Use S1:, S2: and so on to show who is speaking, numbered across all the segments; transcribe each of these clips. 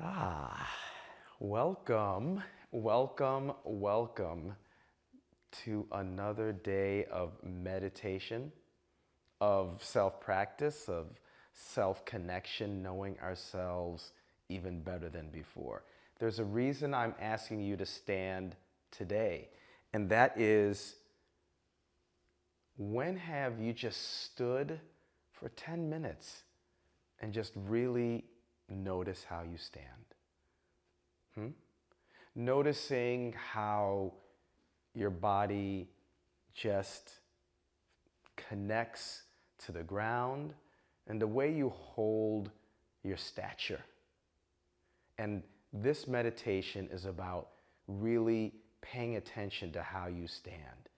S1: Ah, welcome, welcome to another day of meditation, of self practice, of self connection, knowing ourselves even better than before. There's a reason I'm asking you to stand today, and that is, when have you just stood for 10 minutes and just really notice how you stand? Noticing how your body just connects to the ground and the way you hold your stature. And this meditation is about really paying attention to how you stand.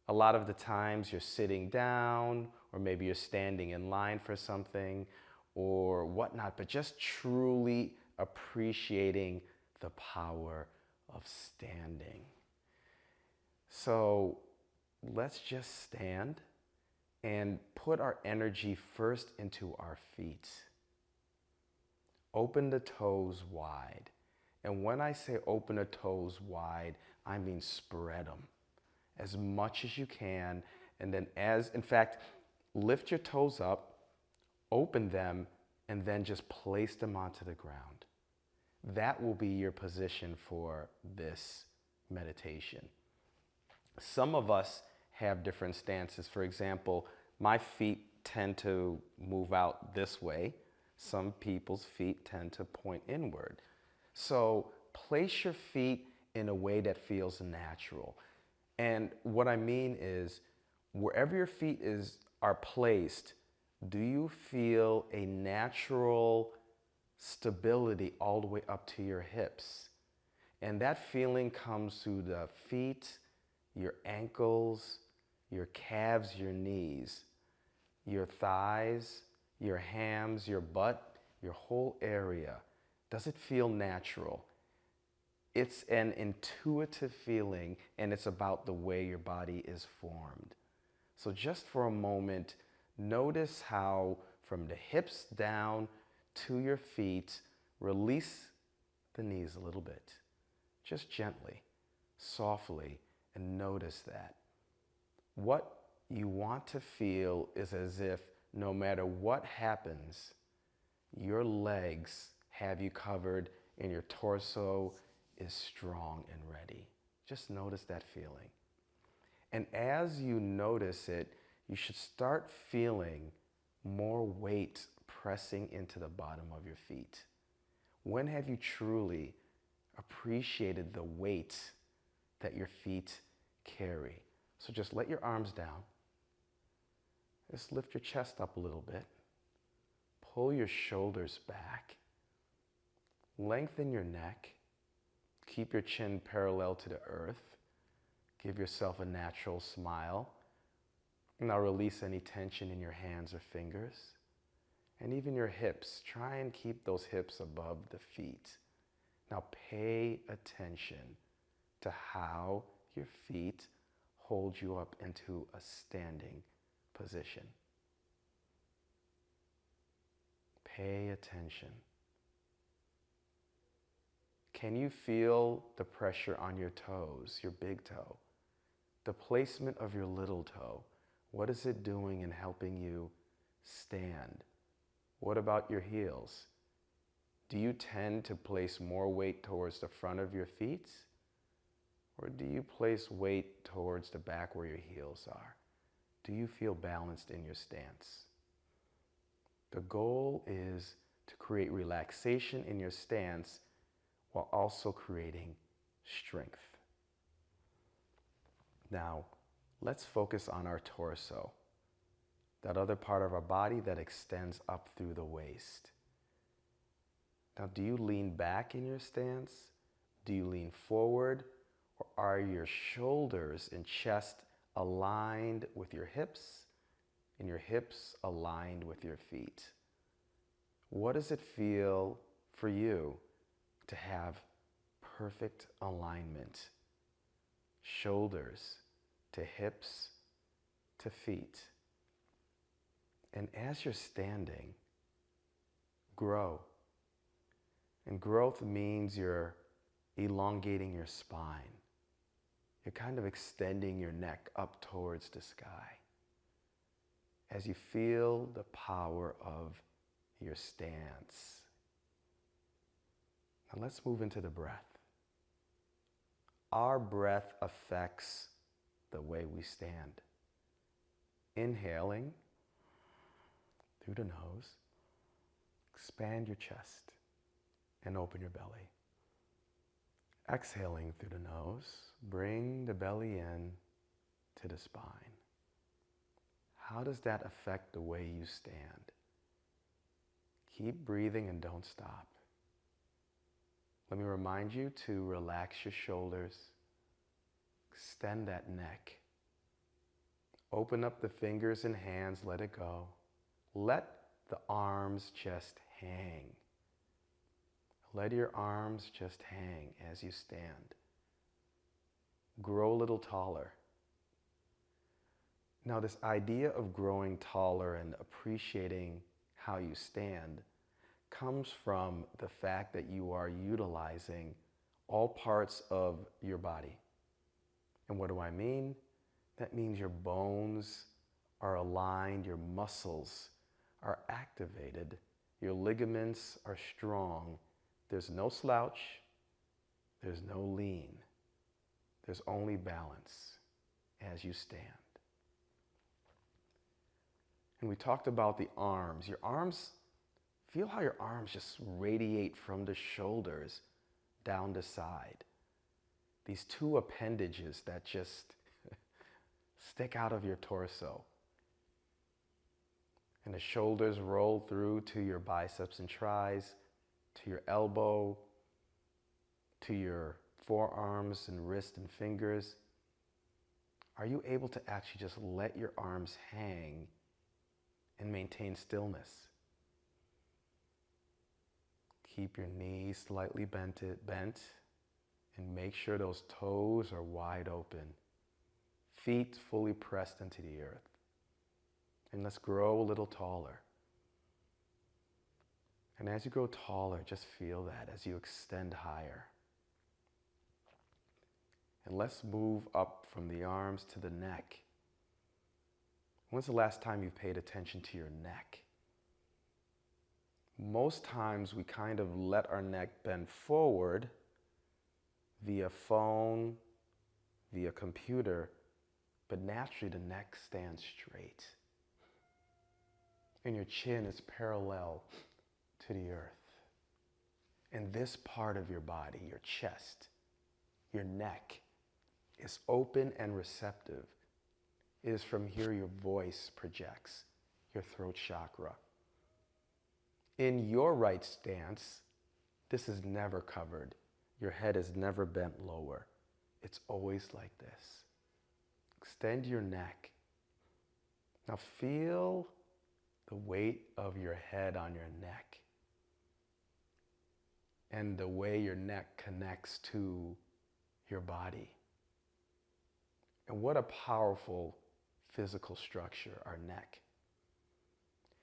S1: A lot of the times you're sitting down, or maybe you're standing in line for something or whatnot, but just truly appreciating the power of standing. So let's just stand and put our energy first into our feet. Open the toes wide. And when I say open the toes wide, I mean spread them as much as you can. And then in fact, lift your toes up, open them, and then just place them onto the ground. That will be your position for this meditation. Some of us have different stances. For example, my feet tend to move out this way. Some people's feet tend to point inward. So place your feet in a way that feels natural. And what I mean is, wherever your feet are placed, do you feel a natural stability all the way up to your hips? And that feeling comes through the feet, your ankles, your calves, your knees, your thighs, your hams, your butt, your whole area. Does it feel natural? It's an intuitive feeling, and it's about the way your body is formed. So just for a moment, notice how from the hips down to your feet, release the knees a little bit. Just gently, softly, and notice that. What you want to feel is as if no matter what happens, your legs have you covered and your torso is strong and ready. Just notice that feeling. And as you notice it, you should start feeling more weight pressing into the bottom of your feet. When have you truly appreciated the weight that your feet carry? So just let your arms down. Just lift your chest up a little bit. Pull your shoulders back. Lengthen your neck. Keep your chin parallel to the earth. Give yourself a natural smile. Now release any tension in your hands or fingers. And even your hips. Try and keep those hips above the feet. Now pay attention to how your feet hold you up into a standing position. Pay attention. Can you feel the pressure on your toes, your big toe? The placement of your little toe. What is it doing in helping you stand? What about your heels? Do you tend to place more weight towards the front of your feet? Or do you place weight towards the back where your heels are? Do you feel balanced in your stance? The goal is to create relaxation in your stance while also creating strength. Now, let's focus on our torso, that other part of our body that extends up through the waist. Now, do you lean back in your stance? Do you lean forward? Or are your shoulders and chest aligned with your hips and your hips aligned with your feet? What does it feel for you to have perfect alignment? Shoulders to hips to feet. And as you're standing, grow. And growth means you're elongating your spine. You're kind of extending your neck up towards the sky as you feel the power of your stance. Now let's move into the breath. Our breath affects the way we stand. Inhaling through the nose, expand your chest and open your belly. Exhaling through the nose, bring the belly in to the spine. How does that affect the way you stand? Keep breathing and don't stop. Let me remind you to relax your shoulders, extend that neck, open up the fingers and hands, let it go. Let the arms just hang. Let your arms just hang as you stand. Grow a little taller. Now, this idea of growing taller and appreciating how you stand comes from the fact that you are utilizing all parts of your body. And what do I mean? That means your bones are aligned, your muscles are activated, your ligaments are strong. There's no slouch, there's no lean. There's only balance as you stand. And we talked about the arms. Your arms, feel how your arms just radiate from the shoulders down the side. These two appendages that just stick out of your torso. And the shoulders roll through to your biceps and tris, to your elbow, to your forearms and wrists and fingers. Are you able to actually just let your arms hang and maintain stillness? Keep your knees slightly bent and make sure those toes are wide open. Feet fully pressed into the earth. And let's grow a little taller. And as you grow taller, just feel that as you extend higher. And let's move up from the arms to the neck. When's the last time you paid attention to your neck? Most times we kind of let our neck bend forward via phone, via computer, but naturally the neck stands straight. And your chin is parallel to the earth. And this part of your body, your chest, your neck, is open and receptive. It is from here your voice projects, your throat chakra. In your right stance, this is never covered. Your head is never bent lower. It's always like this. Extend your neck. Now feel the weight of your head on your neck and the way your neck connects to your body. And what a powerful physical structure, our neck.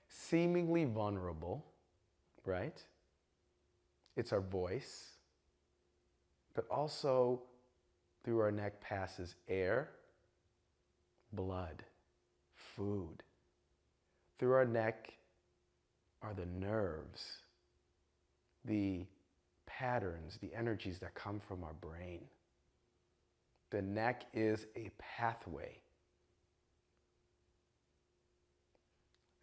S1: Seemingly vulnerable, right? It's our voice, but also through our neck passes air, blood, food. Through our neck are the nerves, the patterns, the energies that come from our brain. The neck is a pathway.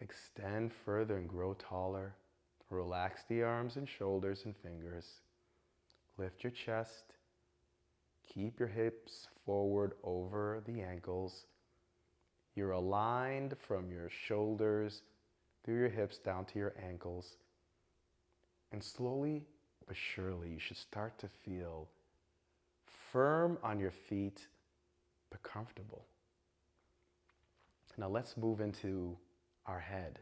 S1: Extend further and grow taller. Relax the arms and shoulders and fingers. Lift your chest. Keep your hips forward over the ankles. You're aligned from your shoulders through your hips down to your ankles. And slowly but surely, you should start to feel firm on your feet, but comfortable. Now let's move into our head.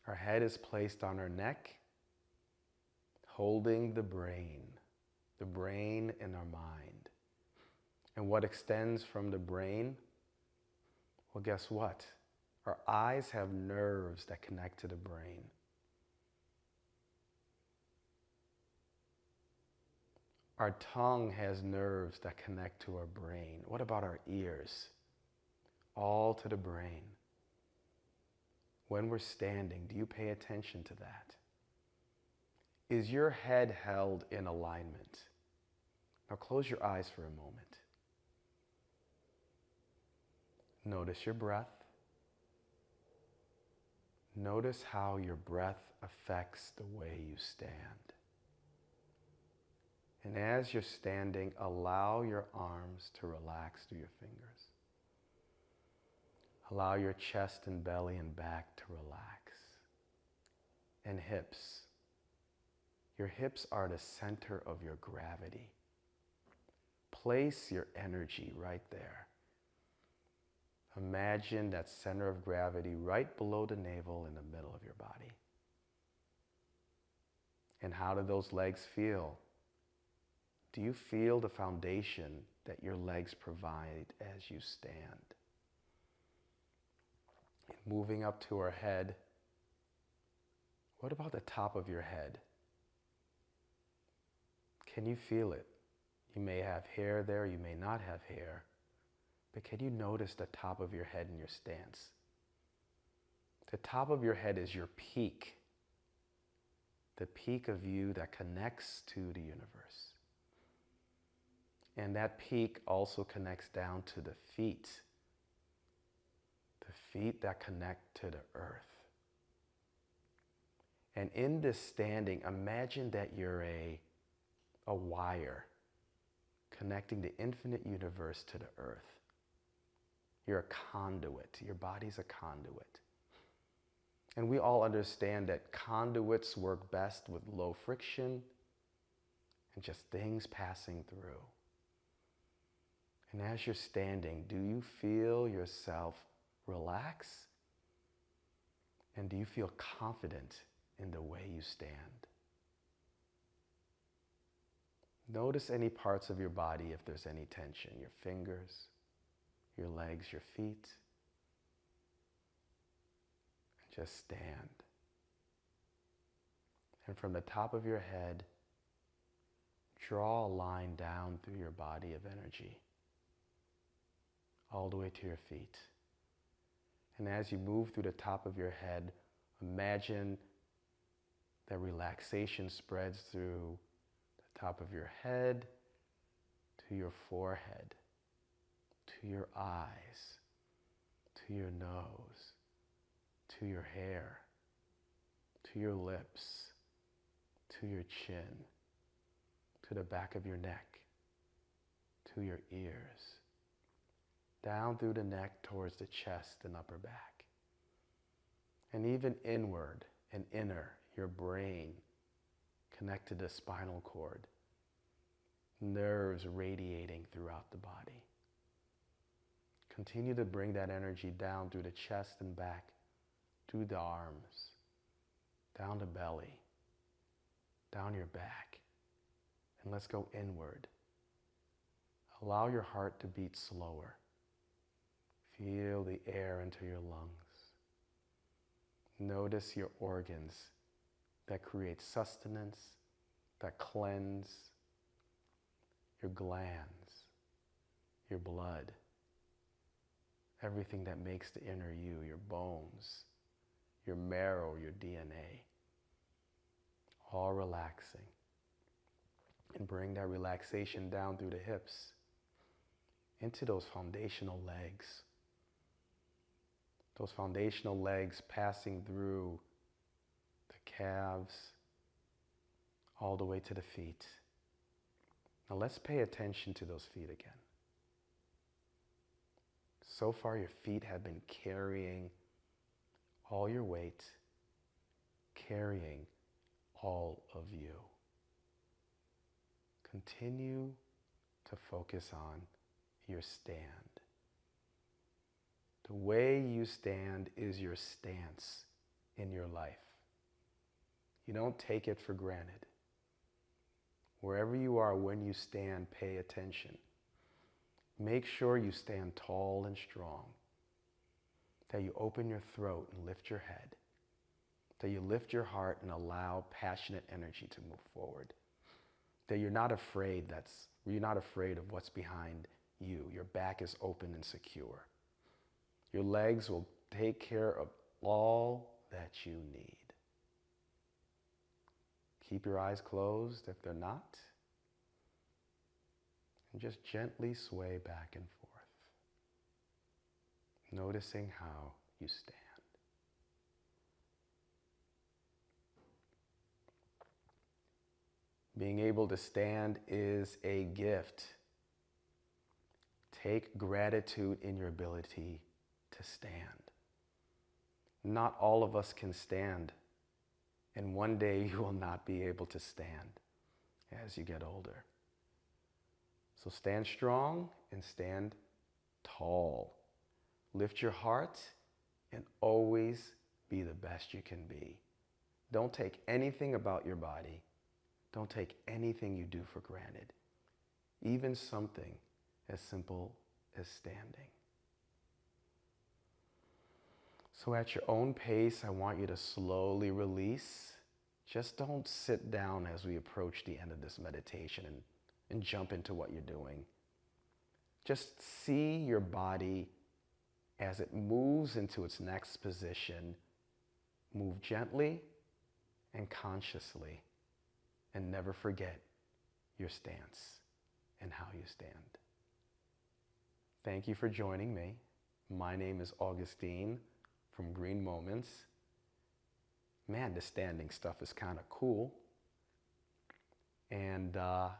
S1: Our head is placed on our neck, holding the brain in our mind. And what extends from the brain? Well, guess what? Our eyes have nerves that connect to the brain. Our tongue has nerves that connect to our brain. What about our ears? All to the brain. When we're standing, do you pay attention to that? Is your head held in alignment? Now close your eyes for a moment. Notice your breath. Notice how your breath affects the way you stand. And as you're standing, allow your arms to relax through your fingers. Allow your chest and belly and back to relax. And hips. Your hips are the center of your gravity. Place your energy right there. Imagine that center of gravity right below the navel in the middle of your body. And how do those legs feel? Do you feel the foundation that your legs provide as you stand? And moving up to our head, what about the top of your head? Can you feel it? You may have hair there, you may not have hair. But can you notice the top of your head in your stance? The top of your head is your peak. The peak of you that connects to the universe. And that peak also connects down to the feet. The feet that connect to the earth. And in this standing, imagine that you're a wire connecting the infinite universe to the earth. You're a conduit. Your body's a conduit. And we all understand that conduits work best with low friction and just things passing through. And as you're standing, do you feel yourself relax? And do you feel confident in the way you stand? Notice any parts of your body if there's any tension. Your fingers, your legs, your feet. And just stand. And from the top of your head, draw a line down through your body of energy, all the way to your feet. And as you move through the top of your head, imagine that relaxation spreads through the top of your head, to your forehead, to your eyes, to your nose, to your hair, to your lips, to your chin, to the back of your neck, to your ears, down through the neck towards the chest and upper back, and even inward and inner, your brain connected to the spinal cord, nerves radiating throughout the body. Continue to bring that energy down through the chest and back, through the arms, down the belly, down your back, and let's go inward. Allow your heart to beat slower. Feel the air into your lungs. Notice your organs that create sustenance, that cleanse, your glands, your blood, everything that makes the inner you, your bones, your marrow, your DNA, all relaxing. And bring that relaxation down through the hips, into those foundational legs. Those foundational legs passing through the calves, all the way to the feet. Now let's pay attention to those feet again. So far your feet have been carrying all your weight, carrying all of you. Continue to focus on your stand. The way you stand is your stance in your life. You don't take it for granted. Wherever you are, when you stand, pay attention. Make sure you stand tall and strong. That you open your throat and lift your head. That you lift your heart and allow passionate energy to move forward. that you're not afraid of what's behind you. Your back is open and secure. Your legs will take care of all that you need. Keep your eyes closed if they're not, and just gently sway back and forth, noticing how you stand. Being able to stand is a gift. Take gratitude in your ability to stand. Not all of us can stand, and one day you will not be able to stand as you get older. So stand strong and stand tall. Lift your heart and always be the best you can be. Don't take anything about your body. Don't take anything you do for granted, even something as simple as standing. So at your own pace, I want you to slowly release. Just don't sit down as we approach the end of this meditation and jump into what you're doing. Just see your body as it moves into its next position. Move gently and consciously. And never forget your stance and how you stand. Thank you for joining me. My name is Augustine from Green Moments. Man, the standing stuff is kind of cool. And I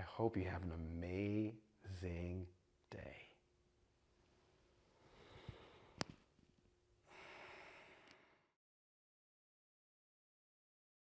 S1: hope you have an amazing day.